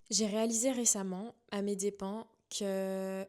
J'ai réalisé récemment, à mes dépens, que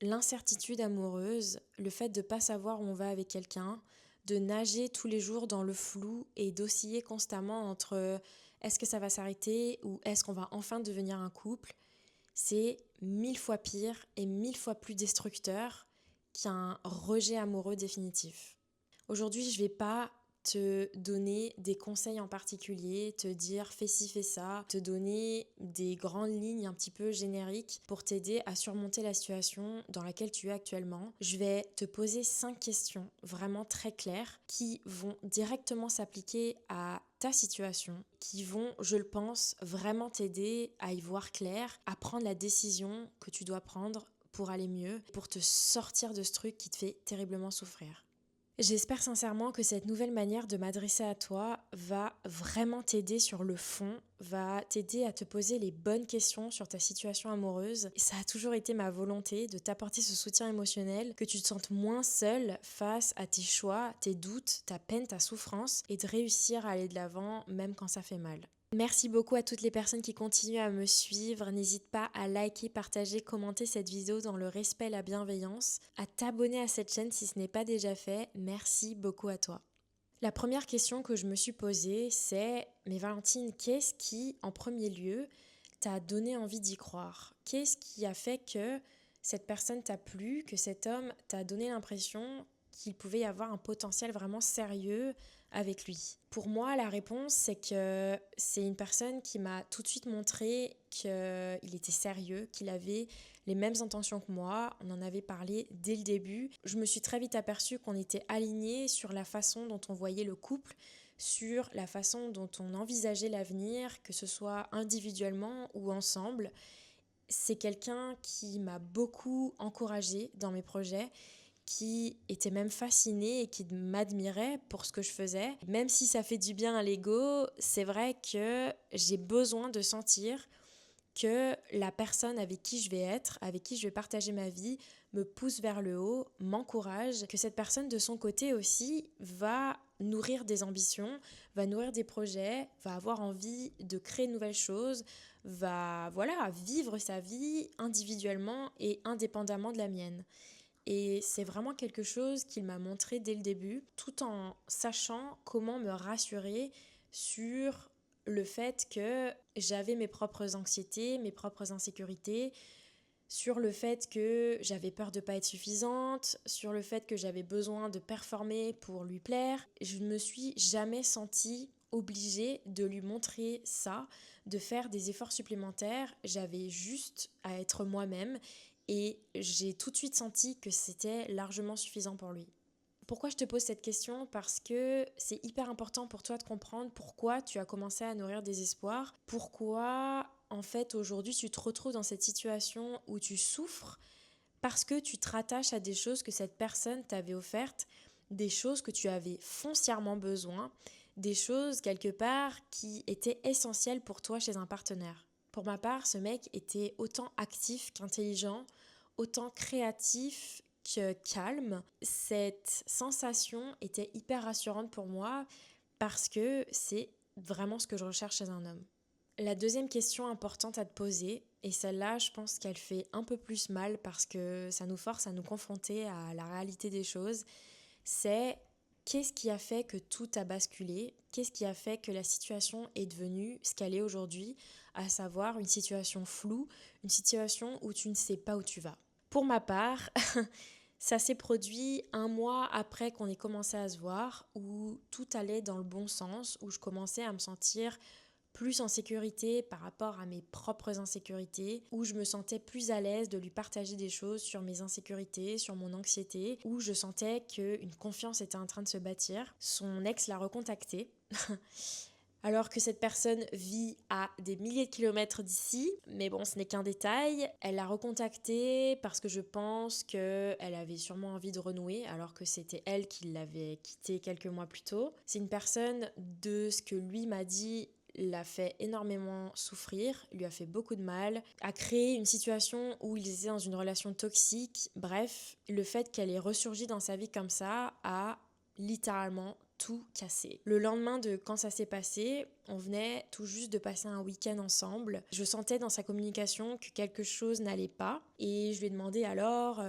l'incertitude amoureuse, le fait de ne pas savoir où on va avec quelqu'un, de nager tous les jours dans le flou et d'osciller constamment entre est-ce que ça va s'arrêter ou est-ce qu'on va enfin devenir un couple, c'est 1000 fois pire et 1000 fois plus destructeur qu'un rejet amoureux définitif. Aujourd'hui, je vais pas te donner des conseils en particulier, te dire fais ci, fais ça, te donner des grandes lignes un petit peu génériques pour t'aider à surmonter la situation dans laquelle tu es actuellement. Je vais te poser 5 questions vraiment très claires qui vont directement s'appliquer à ta situation, qui vont, je le pense, vraiment t'aider à y voir clair, à prendre la décision que tu dois prendre pour aller mieux, pour te sortir de ce truc qui te fait terriblement souffrir. J'espère sincèrement que cette nouvelle manière de m'adresser à toi va vraiment t'aider sur le fond, va t'aider à te poser les bonnes questions sur ta situation amoureuse. Et ça a toujours été ma volonté de t'apporter ce soutien émotionnel, que tu te sentes moins seule face à tes choix, tes doutes, ta peine, ta souffrance, et de réussir à aller de l'avant même quand ça fait mal. Merci beaucoup à toutes les personnes qui continuent à me suivre. N'hésite pas à liker, partager, commenter cette vidéo dans le respect et la bienveillance, à t'abonner à cette chaîne si ce n'est pas déjà fait. Merci beaucoup à toi. La première question que je me suis posée, c'est mais Valentine, qu'est-ce qui, en premier lieu, t'a donné envie d'y croire? Qu'est-ce qui a fait que cette personne t'a plu, que cet homme t'a donné l'impression qu'il pouvait y avoir un potentiel vraiment sérieux avec lui? Pour moi, la réponse, c'est que c'est une personne qui m'a tout de suite montré qu'il était sérieux, qu'il avait les mêmes intentions que moi. On en avait parlé dès le début. Je me suis très vite aperçue qu'on était alignés sur la façon dont on voyait le couple, sur la façon dont on envisageait l'avenir, que ce soit individuellement ou ensemble. C'est quelqu'un qui m'a beaucoup encouragée dans mes projets, qui était même fasciné et qui m'admirait pour ce que je faisais. Même si ça fait du bien à l'ego, c'est vrai que j'ai besoin de sentir que la personne avec qui je vais être, avec qui je vais partager ma vie, me pousse vers le haut, m'encourage, que cette personne de son côté aussi va nourrir des ambitions, va nourrir des projets, va avoir envie de créer de nouvelles choses, va vivre sa vie individuellement et indépendamment de la mienne. Et c'est vraiment quelque chose qu'il m'a montré dès le début, tout en sachant comment me rassurer sur le fait que j'avais mes propres anxiétés, mes propres insécurités, sur le fait que j'avais peur de ne pas être suffisante, sur le fait que j'avais besoin de performer pour lui plaire. Je ne me suis jamais sentie obligée de lui montrer ça, de faire des efforts supplémentaires. J'avais juste à être moi-même et j'ai tout de suite senti que c'était largement suffisant pour lui. Pourquoi je te pose cette question? Parce que c'est hyper important pour toi de comprendre pourquoi tu as commencé à nourrir des espoirs, pourquoi en fait aujourd'hui tu te retrouves dans cette situation où tu souffres parce que tu te rattaches à des choses que cette personne t'avait offertes, des choses que tu avais foncièrement besoin, des choses quelque part qui étaient essentielles pour toi chez un partenaire. Pour ma part, ce mec était autant actif qu'intelligent, autant créatif que calme. Cette sensation était hyper rassurante pour moi parce que c'est vraiment ce que je recherche chez un homme. La deuxième question importante à te poser, et celle-là je pense qu'elle fait un peu plus mal parce que ça nous force à nous confronter à la réalité des choses, c'est qu'est-ce qui a fait que tout a basculé? Qu'est-ce qui a fait que la situation est devenue ce qu'elle est aujourd'hui, à savoir une situation floue, une situation où tu ne sais pas où tu vas? Pour ma part, ça s'est produit un mois après qu'on ait commencé à se voir, où tout allait dans le bon sens, où je commençais à me sentir plus en sécurité par rapport à mes propres insécurités, où je me sentais plus à l'aise de lui partager des choses sur mes insécurités, sur mon anxiété, où je sentais qu'une confiance était en train de se bâtir. Son ex l'a recontacté. Alors que cette personne vit à des milliers de kilomètres d'ici, mais bon, ce n'est qu'un détail. Elle l'a recontacté parce que je pense qu'elle avait sûrement envie de renouer, alors que c'était elle qui l'avait quitté quelques mois plus tôt. C'est une personne, de ce que lui m'a dit, l'a fait énormément souffrir, lui a fait beaucoup de mal, a créé une situation où ils étaient dans une relation toxique. Bref, le fait qu'elle ait ressurgi dans sa vie comme ça a littéralement tout cassé. Le lendemain de quand ça s'est passé, on venait tout juste de passer un week-end ensemble. Je sentais dans sa communication que quelque chose n'allait pas et je lui ai demandé alors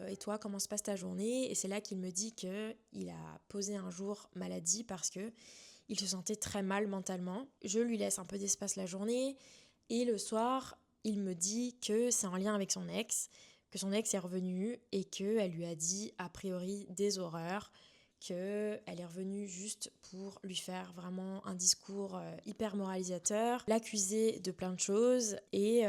et toi comment se passe ta journée? Et c'est là qu'il me dit qu'il a posé un jour maladie parce que il se sentait très mal mentalement. Je lui laisse un peu d'espace la journée et le soir, il me dit que c'est en lien avec son ex, que son ex est revenu et qu'elle lui a dit a priori des horreurs, qu'elle est revenue juste pour lui faire vraiment un discours hyper moralisateur, l'accuser de plein de choses et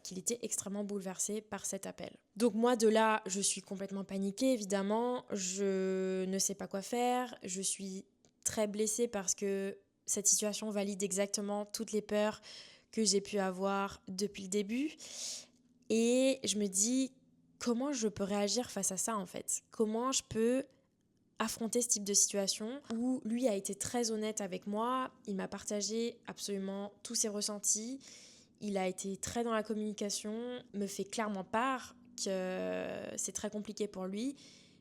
qu'il était extrêmement bouleversé par cet appel. Donc moi de là, je suis complètement paniquée évidemment, je ne sais pas quoi faire, je suis très blessée parce que cette situation valide exactement toutes les peurs que j'ai pu avoir depuis le début. Et je me dis, comment je peux réagir face à ça en fait? Comment je peux affronter ce type de situation où lui a été très honnête avec moi, il m'a partagé absolument tous ses ressentis, il a été très dans la communication, me fait clairement part que c'est très compliqué pour lui,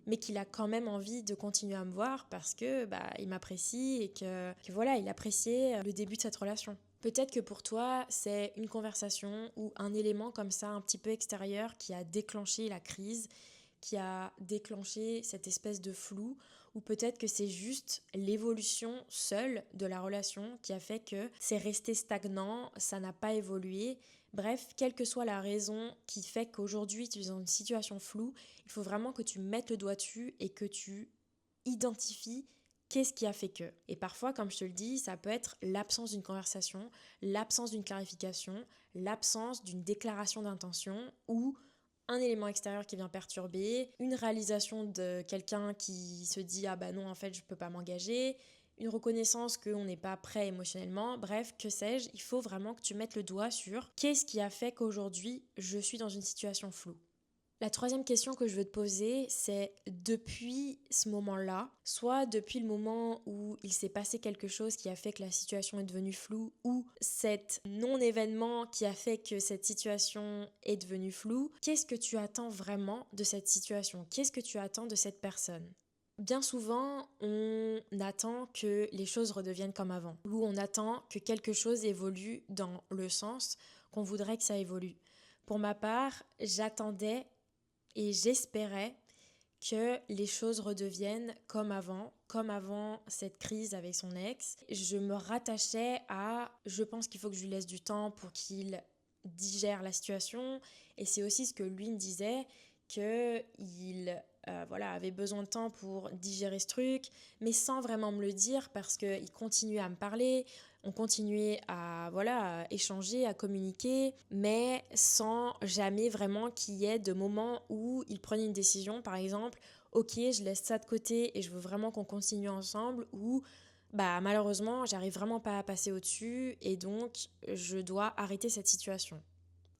mais qu'il a quand même envie de continuer à me voir parce que il m'apprécie et que voilà, il appréciait le début de cette relation. Peut-être que pour toi, c'est une conversation ou un élément comme ça un petit peu extérieur qui a déclenché la crise, qui a déclenché cette espèce de flou, ou peut-être que c'est juste l'évolution seule de la relation qui a fait que c'est resté stagnant, ça n'a pas évolué. Bref, quelle que soit la raison qui fait qu'aujourd'hui tu es dans une situation floue, il faut vraiment que tu mettes le doigt dessus et que tu identifies qu'est-ce qui a fait que. Et parfois, comme je te le dis, ça peut être l'absence d'une conversation, l'absence d'une clarification, l'absence d'une déclaration d'intention ou un élément extérieur qui vient perturber, une réalisation de quelqu'un qui se dit ah bah non en fait je peux pas m'engager, une reconnaissance qu'on n'est pas prêt émotionnellement, bref, que sais-je, il faut vraiment que tu mettes le doigt sur qu'est-ce qui a fait qu'aujourd'hui je suis dans une situation floue. La troisième question que je veux te poser, c'est depuis ce moment-là, soit depuis le moment où il s'est passé quelque chose qui a fait que la situation est devenue floue, ou cet non-événement qui a fait que cette situation est devenue floue, qu'est-ce que tu attends vraiment de cette situation? Qu'est-ce que tu attends de cette personne? Bien souvent, on attend que les choses redeviennent comme avant, ou on attend que quelque chose évolue dans le sens qu'on voudrait que ça évolue. Pour ma part, j'attendais et j'espérais que les choses redeviennent comme avant cette crise avec son ex. Je me rattachais à, je pense qu'il faut que je lui laisse du temps pour qu'il digère la situation. Et c'est aussi ce que lui me disait, qu'il avait besoin de temps pour digérer ce truc, mais sans vraiment me le dire parce qu'il continuait à me parler. On continuait à échanger, à communiquer, mais sans jamais vraiment qu'il y ait de moments où il prenait une décision, par exemple, ok, je laisse ça de côté et je veux vraiment qu'on continue ensemble, ou malheureusement, j'arrive vraiment pas à passer au-dessus et donc je dois arrêter cette situation.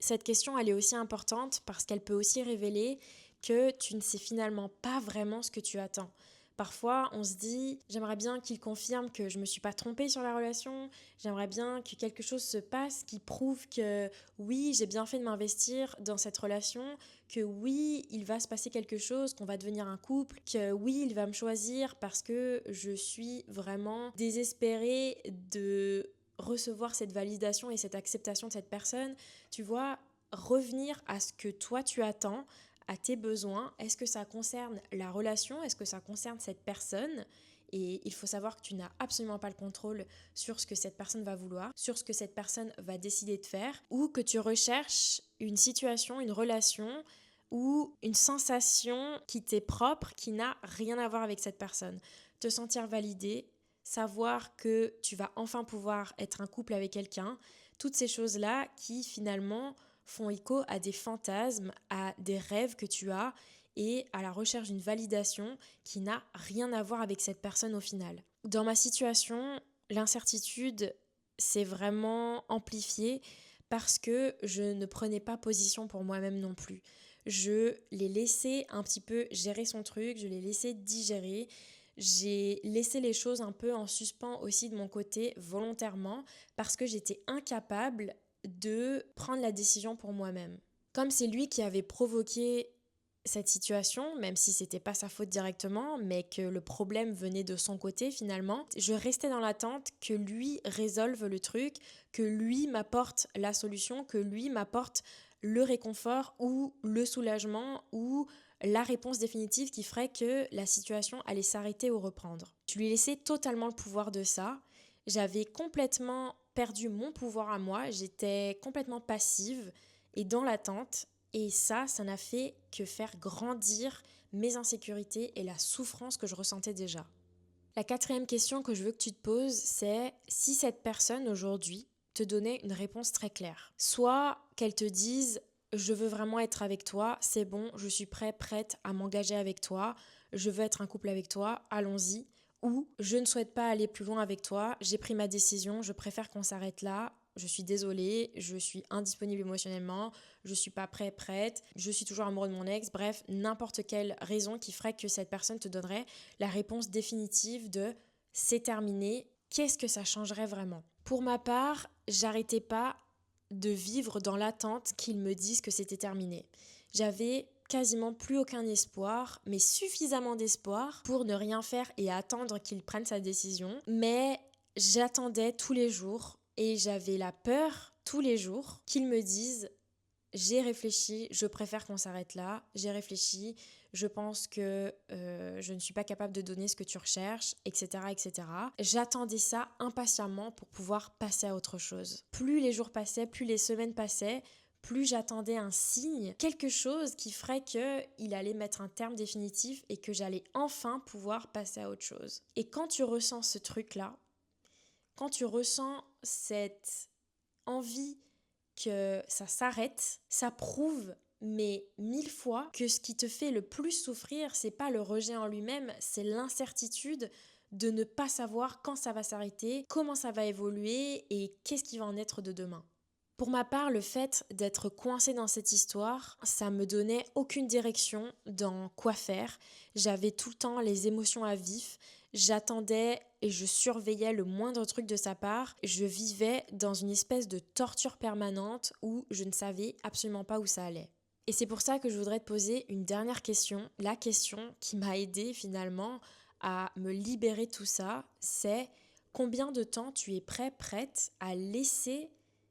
Cette question, elle est aussi importante parce qu'elle peut aussi révéler que tu ne sais finalement pas vraiment ce que tu attends. Parfois, on se dit, j'aimerais bien qu'il confirme que je ne me suis pas trompée sur la relation, j'aimerais bien que quelque chose se passe qui prouve que oui, j'ai bien fait de m'investir dans cette relation, que oui, il va se passer quelque chose, qu'on va devenir un couple, que oui, il va me choisir parce que je suis vraiment désespérée de recevoir cette validation et cette acceptation de cette personne. Tu vois, revenir à ce que toi tu attends, à tes besoins. Est-ce que ça concerne la relation? Est-ce que ça concerne cette personne? Et il faut savoir que tu n'as absolument pas le contrôle sur ce que cette personne va vouloir, sur ce que cette personne va décider de faire, ou que tu recherches une situation, une relation ou une sensation qui t'est propre, qui n'a rien à voir avec cette personne. Te sentir validé, savoir que tu vas enfin pouvoir être un couple avec quelqu'un, toutes ces choses-là qui finalement font écho à des fantasmes, à des rêves que tu as et à la recherche d'une validation qui n'a rien à voir avec cette personne au final. Dans ma situation, l'incertitude s'est vraiment amplifiée parce que je ne prenais pas position pour moi-même non plus. Je l'ai laissé un petit peu gérer son truc, je l'ai laissé digérer. J'ai laissé les choses un peu en suspens aussi de mon côté volontairement parce que j'étais incapable de prendre la décision pour moi-même. Comme c'est lui qui avait provoqué cette situation, même si c'était pas sa faute directement, mais que le problème venait de son côté finalement, je restais dans l'attente que lui résolve le truc, que lui m'apporte la solution, que lui m'apporte le réconfort ou le soulagement ou la réponse définitive qui ferait que la situation allait s'arrêter ou reprendre. Je lui ai laissé totalement le pouvoir de ça. J'avais complètement perdu mon pouvoir à moi, j'étais complètement passive et dans l'attente. Et ça n'a fait que faire grandir mes insécurités et la souffrance que je ressentais déjà. La quatrième question que je veux que tu te poses, c'est si cette personne aujourd'hui te donnait une réponse très claire. Soit qu'elle te dise je veux vraiment être avec toi, c'est bon, je suis prête à m'engager avec toi, je veux être un couple avec toi, allons-y. Ou je ne souhaite pas aller plus loin avec toi, j'ai pris ma décision, je préfère qu'on s'arrête là, je suis désolée, je suis indisponible émotionnellement, je suis pas prête, je suis toujours amoureux de mon ex, bref, n'importe quelle raison qui ferait que cette personne te donnerait la réponse définitive de c'est terminé, qu'est-ce que ça changerait vraiment? Pour ma part, j'arrêtais pas de vivre dans l'attente qu'ils me disent que c'était terminé. J'avais quasiment plus aucun espoir, mais suffisamment d'espoir pour ne rien faire et attendre qu'il prenne sa décision. Mais j'attendais tous les jours et j'avais la peur tous les jours qu'ils me disent j'ai réfléchi, je préfère qu'on s'arrête là, j'ai réfléchi, je pense que je ne suis pas capable de donner ce que tu recherches, etc., etc. J'attendais ça impatiemment pour pouvoir passer à autre chose. Plus les jours passaient, plus les semaines passaient, plus j'attendais un signe, quelque chose qui ferait qu'il allait mettre un terme définitif et que j'allais enfin pouvoir passer à autre chose. Et quand tu ressens ce truc-là, quand tu ressens cette envie que ça s'arrête, ça prouve mais 1000 fois que ce qui te fait le plus souffrir, c'est pas le rejet en lui-même, c'est l'incertitude de ne pas savoir quand ça va s'arrêter, comment ça va évoluer et qu'est-ce qui va en être de demain. Pour ma part, le fait d'être coincée dans cette histoire, ça me donnait aucune direction dans quoi faire. J'avais tout le temps les émotions à vif. J'attendais et je surveillais le moindre truc de sa part. Je vivais dans une espèce de torture permanente où je ne savais absolument pas où ça allait. Et c'est pour ça que je voudrais te poser une dernière question. La question qui m'a aidée finalement à me libérer de tout ça, c'est combien de temps tu es prête à laisser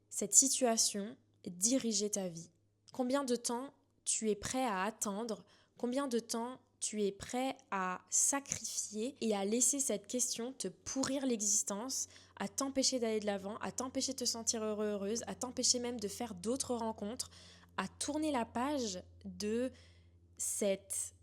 cette situation diriger ta vie? Combien de temps tu es prêt à attendre? Combien de temps tu es prêt à sacrifier et à laisser cette question te pourrir l'existence, à t'empêcher d'aller de l'avant, à t'empêcher de te sentir heureuse, à t'empêcher même de faire d'autres rencontres, à tourner la page de cette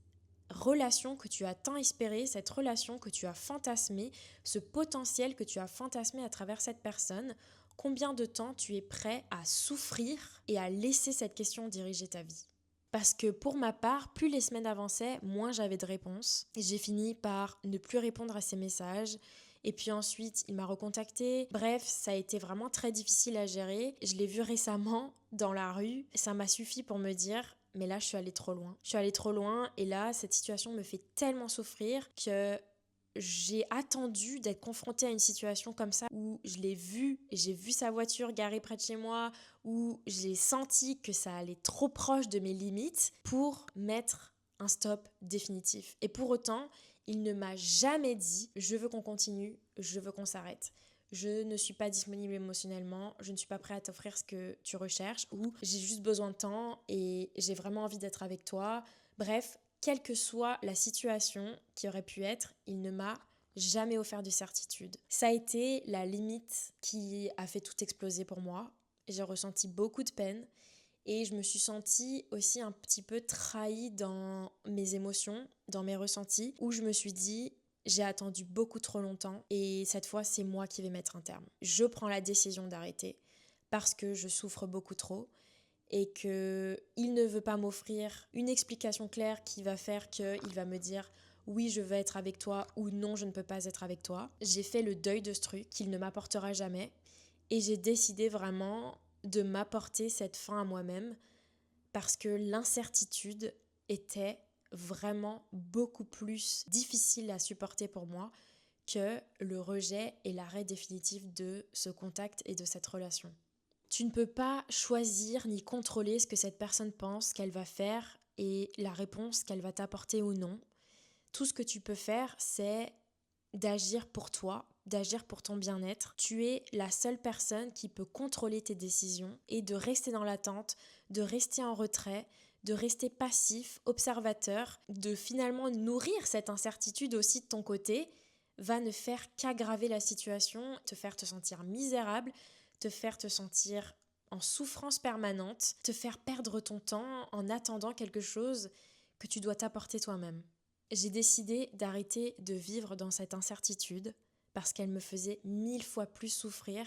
relation que tu as tant espérée, cette relation que tu as fantasmée, ce potentiel que tu as fantasmé à travers cette personne? Combien de temps tu es prêt à souffrir et à laisser cette question diriger ta vie? Parce que pour ma part, plus les semaines avançaient, moins j'avais de réponses. Et j'ai fini par ne plus répondre à ses messages. Et puis ensuite, il m'a recontacté. Bref, ça a été vraiment très difficile à gérer. Je l'ai vu récemment dans la rue. Ça m'a suffi pour me dire, mais là, je suis allée trop loin. Je suis allée trop loin et là, cette situation me fait tellement souffrir que j'ai attendu d'être confrontée à une situation comme ça où je l'ai vu et j'ai vu sa voiture garée près de chez moi, où j'ai senti que ça allait trop proche de mes limites pour mettre un stop définitif. Et pour autant, il ne m'a jamais dit je veux qu'on continue, je veux qu'on s'arrête. Je ne suis pas disponible émotionnellement, je ne suis pas prête à t'offrir ce que tu recherches ou j'ai juste besoin de temps et j'ai vraiment envie d'être avec toi. Bref, quelle que soit la situation qui aurait pu être, il ne m'a jamais offert de certitude. Ça a été la limite qui a fait tout exploser pour moi. J'ai ressenti beaucoup de peine et je me suis sentie aussi un petit peu trahie dans mes émotions, dans mes ressentis, où je me suis dit j'ai attendu beaucoup trop longtemps et cette fois c'est moi qui vais mettre un terme. Je prends la décision d'arrêter parce que je souffre beaucoup trop et qu'il ne veut pas m'offrir une explication claire qui va faire qu'il va me dire oui je veux être avec toi ou non je ne peux pas être avec toi. J'ai fait le deuil de ce truc qu'il ne m'apportera jamais et j'ai décidé vraiment de m'apporter cette fin à moi-même parce que l'incertitude était vraiment beaucoup plus difficile à supporter pour moi que le rejet et l'arrêt définitif de ce contact et de cette relation. Tu ne peux pas choisir ni contrôler ce que cette personne pense qu'elle va faire et la réponse qu'elle va t'apporter ou non. Tout ce que tu peux faire, c'est d'agir pour toi, d'agir pour ton bien-être. Tu es la seule personne qui peut contrôler tes décisions et de rester dans l'attente, de rester en retrait, de rester passif, observateur, de finalement nourrir cette incertitude aussi de ton côté, va ne faire qu'aggraver la situation, te faire te sentir misérable, te faire te sentir en souffrance permanente, te faire perdre ton temps en attendant quelque chose que tu dois t'apporter toi-même. J'ai décidé d'arrêter de vivre dans cette incertitude parce qu'elle me faisait 1000 fois plus souffrir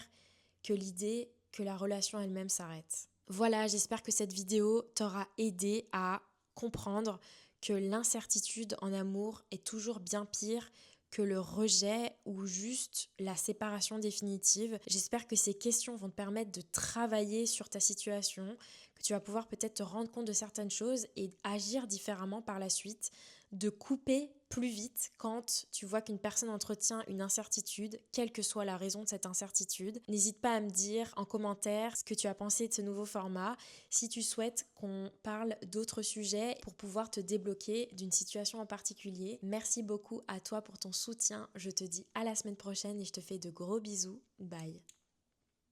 que l'idée que la relation elle-même s'arrête. Voilà, j'espère que cette vidéo t'aura aidé à comprendre que l'incertitude en amour est toujours bien pire que le rejet ou juste la séparation définitive. J'espère que ces questions vont te permettre de travailler sur ta situation, que tu vas pouvoir peut-être te rendre compte de certaines choses et agir différemment par la suite, de couper plus vite quand tu vois qu'une personne entretient une incertitude, quelle que soit la raison de cette incertitude. N'hésite pas à me dire en commentaire ce que tu as pensé de ce nouveau format, si tu souhaites qu'on parle d'autres sujets pour pouvoir te débloquer d'une situation en particulier. Merci beaucoup à toi pour ton soutien, je te dis à la semaine prochaine et je te fais de gros bisous, bye.